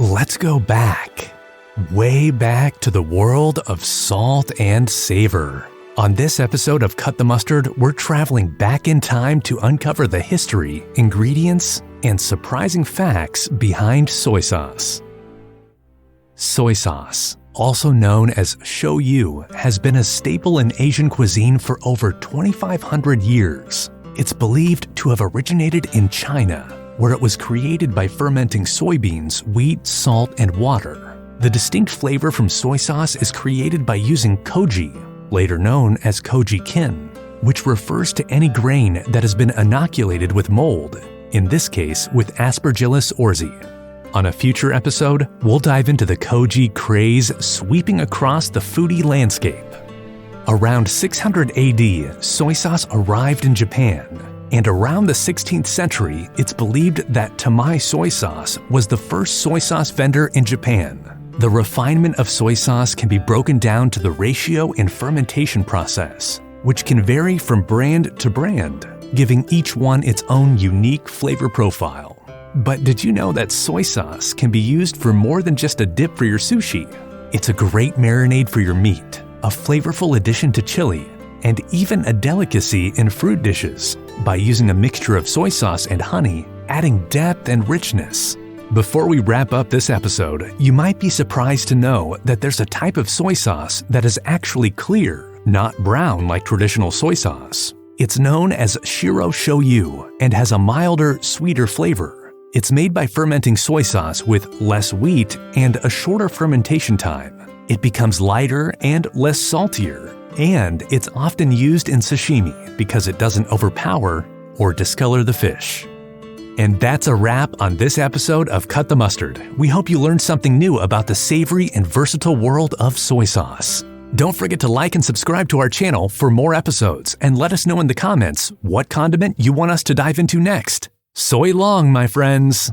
Let's go back, way back to the world of salt and savor. On this episode of Cut the Mustard, we're traveling back in time to uncover the history, ingredients, and surprising facts behind soy sauce. Soy sauce, also known as shoyu, has been a staple in Asian cuisine for over 2,500 years. It's believed to have originated in China, where it was created by fermenting soybeans, wheat, salt, and water. The distinct flavor from soy sauce is created by using koji, later known as koji kin, which refers to any grain that has been inoculated with mold, in this case with Aspergillus oryzae. On a future episode, we'll dive into the koji craze sweeping across the foodie landscape. Around 600 AD, soy sauce arrived in Japan, and around the 16th century, it's believed that Tamai soy sauce was the first soy sauce vendor in Japan. The refinement of soy sauce can be broken down to the ratio and fermentation process, which can vary from brand to brand, giving each one its own unique flavor profile. But did you know that soy sauce can be used for more than just a dip for your sushi? It's a great marinade for your meat, a flavorful addition to chili, and even a delicacy in fruit dishes by using a mixture of soy sauce and honey, adding depth and richness. Before we wrap up this episode, you might be surprised to know that there's a type of soy sauce that is actually clear, not brown like traditional soy sauce. It's known as shiro shoyu and has a milder, sweeter flavor. It's made by fermenting soy sauce with less wheat and a shorter fermentation time. It becomes lighter and less saltier, and it's often used in sashimi because it doesn't overpower or discolor the fish. And that's a wrap on this episode of Cut the Mustard. We hope you learned something new about the savory and versatile world of soy sauce. Don't forget to like and subscribe to our channel for more episodes, and let us know in the comments what condiment you want us to dive into next. Soy long, my friends!